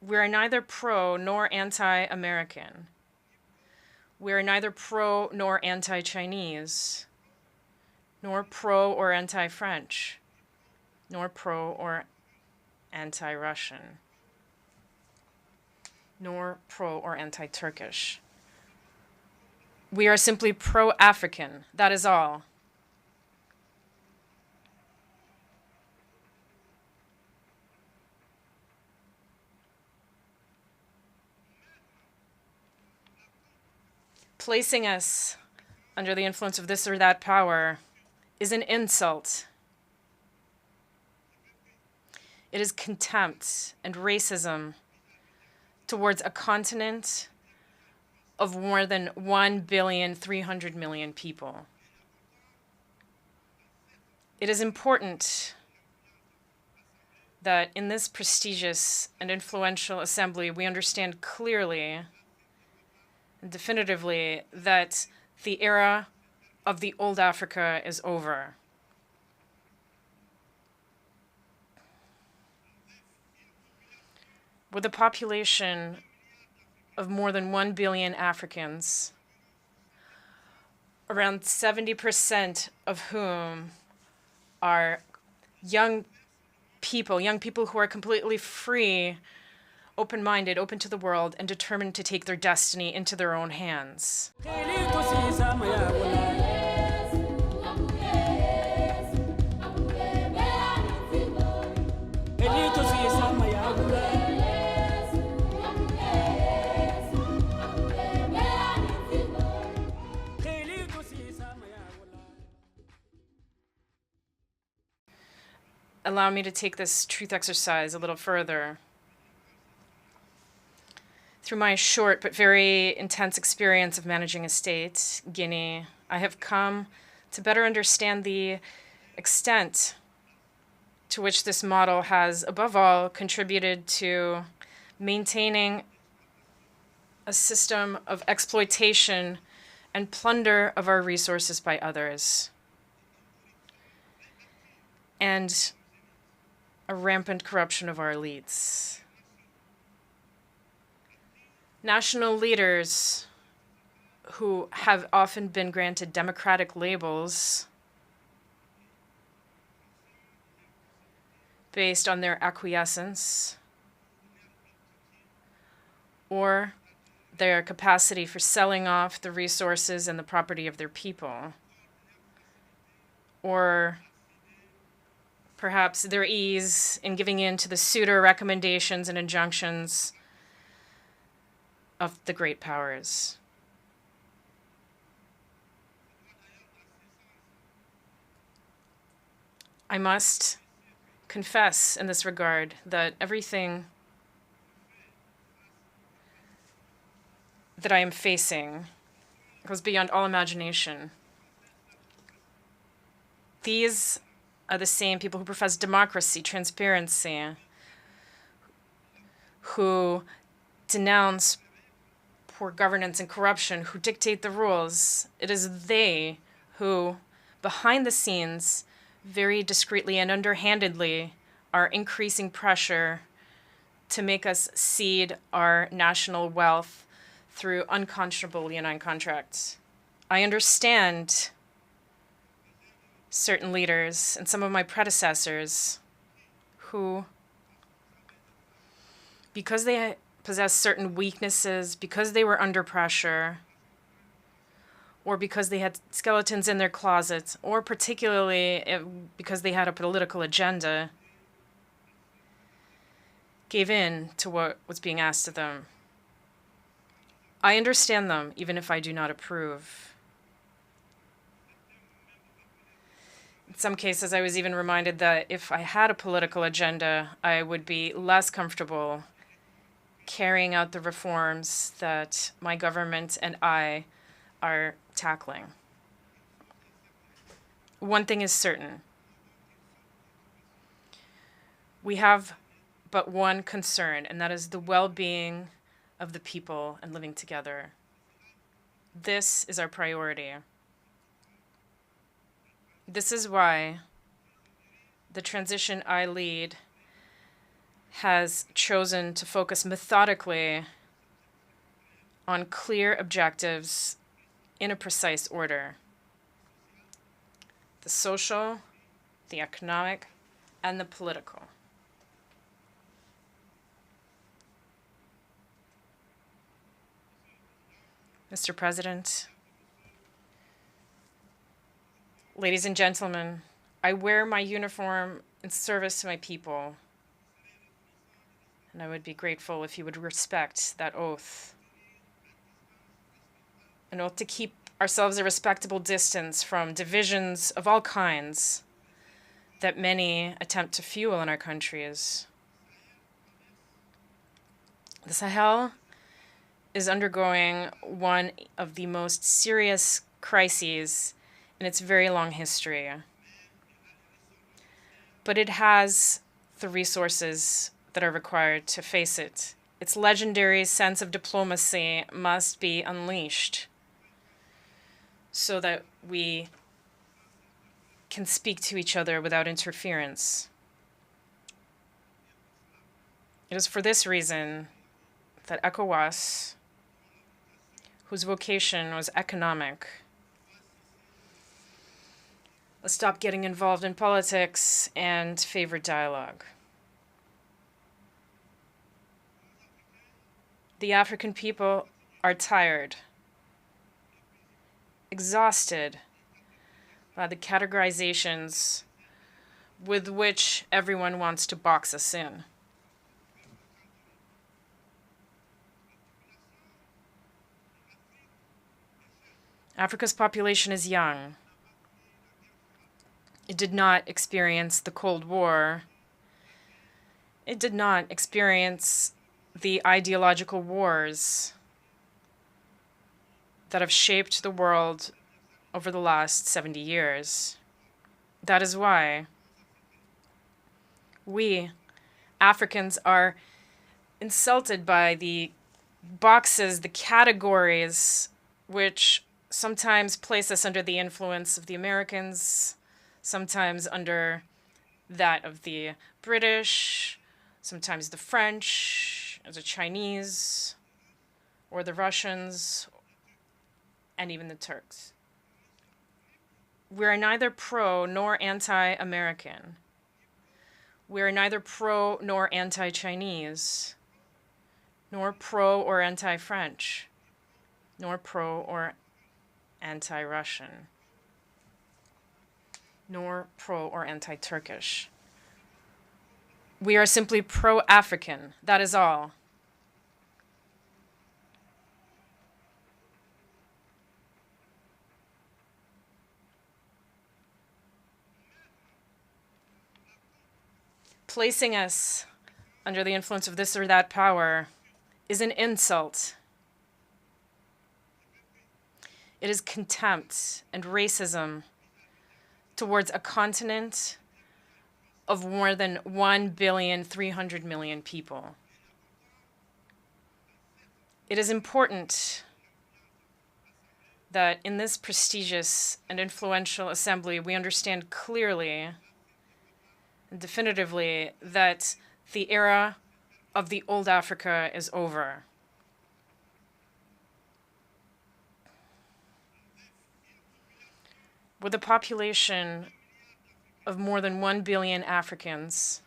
We are neither pro nor anti-American. We are neither pro nor anti-Chinese, nor pro or anti-French, nor pro or anti-Russian, nor pro or anti-Turkish. We are simply pro-African, that is all. Placing us under the influence of this or that power is an insult. It is contempt and racism towards a continent of more than 1,300,000,000 people. It is important that in this prestigious and influential assembly, we understand clearly and definitively that the era of the old Africa is over. With a population of more than 1 billion Africans, around 70% of whom are young people who are completely free, open-minded, open to the world, and determined to take their destiny into their own hands. Allow me to take this truth exercise a little further. Through my short but very intense experience of managing a state, Guinea, I have come to better understand the extent to which this model has, above all, contributed to maintaining a system of exploitation and plunder of our resources by others, and a rampant corruption of our elites. National leaders who have often been granted democratic labels based on their acquiescence or their capacity for selling off the resources and the property of their people, or perhaps their ease in giving in to the pseudo recommendations and injunctions of the great powers. I must confess in this regard that everything that I am facing goes beyond all imagination. These are the same people who profess democracy, transparency, who denounce poor governance and corruption, who dictate the rules. It is they who, behind the scenes, very discreetly and underhandedly, are increasing pressure to make us cede our national wealth through unconscionable leonine contracts. I understand certain leaders and some of my predecessors who, because they possess certain weaknesses, because they were under pressure, or because they had skeletons in their closets, or particularly because they had a political agenda, gave in to what was being asked of them. I understand them, even if I do not approve. In some cases, I was even reminded that if I had a political agenda, I would be less comfortable carrying out the reforms that my government and I are tackling. One thing is certain. We have but one concern, and that is the well-being of the people and living together. This is our priority. This is why the transition I lead has chosen to focus methodically on clear objectives in a precise order: the social, the economic, and the political. Mr. President, ladies and gentlemen, I wear my uniform in service to my people, and I would be grateful if you would respect that oath. An oath to keep ourselves a respectable distance from divisions of all kinds that many attempt to fuel in our countries. The Sahel is undergoing one of the most serious crises in its very long history. But it has the resources that are required to face it. Its legendary sense of diplomacy must be unleashed so that we can speak to each other without interference. It is for this reason that ECOWAS, whose vocation was economic, let's stop getting involved in politics and favor dialogue. The African people are tired, exhausted by the categorizations with which everyone wants to box us in. Africa's population is young. It did not experience the Cold War. It did not experience the ideological wars that have shaped the world over the last 70 years. That is why we, Africans, are insulted by the boxes, the categories, which sometimes place us under the influence of the Americans, sometimes under that of the British, sometimes the French, or the Chinese, or the Russians, and even the Turks. We are neither pro nor anti-American. We are neither pro nor anti-Chinese, nor pro or anti-French, nor pro or anti-Russian, nor pro or anti-Turkish. We are simply pro-African, that is all. Placing us under the influence of this or that power is an insult. It is contempt and racism towards a continent of more than 1,300,000,000 people. It is important that in this prestigious and influential assembly we understand clearly and definitively that the era of the old Africa is over. With a population of more than 1 billion Africans,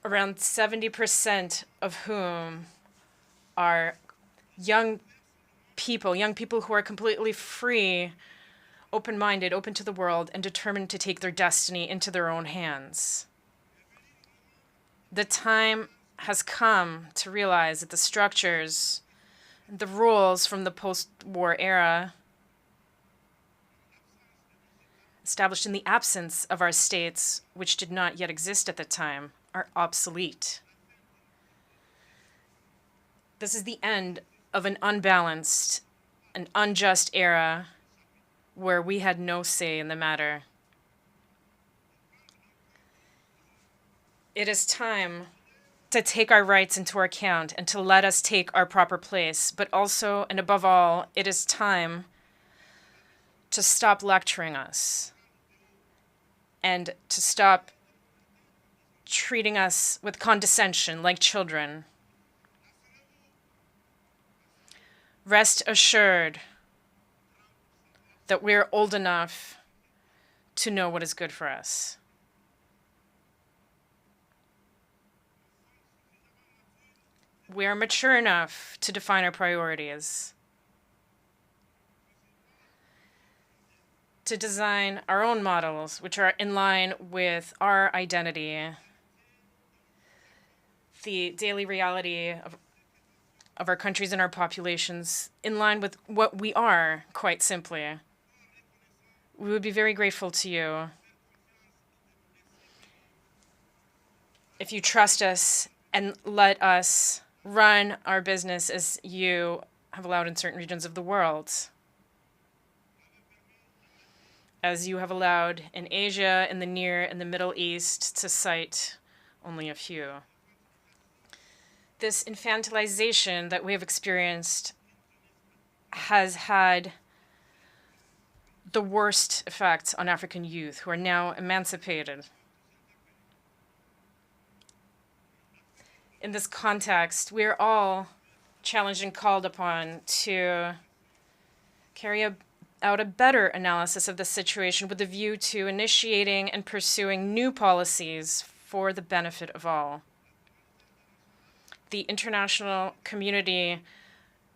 around 70% of whom are young people who are completely free, open-minded, open to the world, and determined to take their destiny into their own hands. The time has come to realize that the structures, the rules from the post-war era, established in the absence of our states, which did not yet exist at the time, are obsolete. This is the end of an unbalanced and unjust era where we had no say in the matter. It is time to take our rights into account and to let us take our proper place, but also, and above all, it is time to stop lecturing us and to stop treating us with condescension like children. Rest assured that we're old enough to know what is good for us. We are mature enough to define our priorities, to design our own models, which are in line with our identity, the daily reality of our countries and our populations, in line with what we are, quite simply. We would be very grateful to you if you trust us and let us run our business as you have allowed in certain regions of the world, as you have allowed in Asia, in the Near and the Middle East, to cite only a few. This infantilization that we have experienced has had the worst effects on African youth who are now emancipated. In this context, we are all challenged and called upon to carry out a better analysis of the situation with a view to initiating and pursuing new policies for the benefit of all. The international community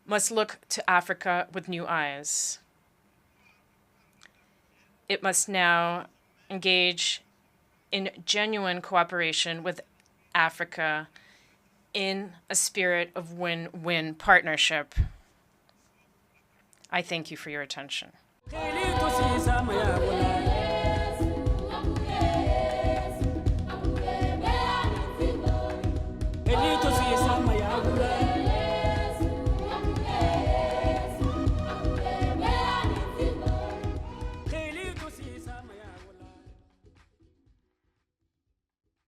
must look to Africa with new eyes. It must now engage in genuine cooperation with Africa in a spirit of win-win partnership. I thank you for your attention. Elito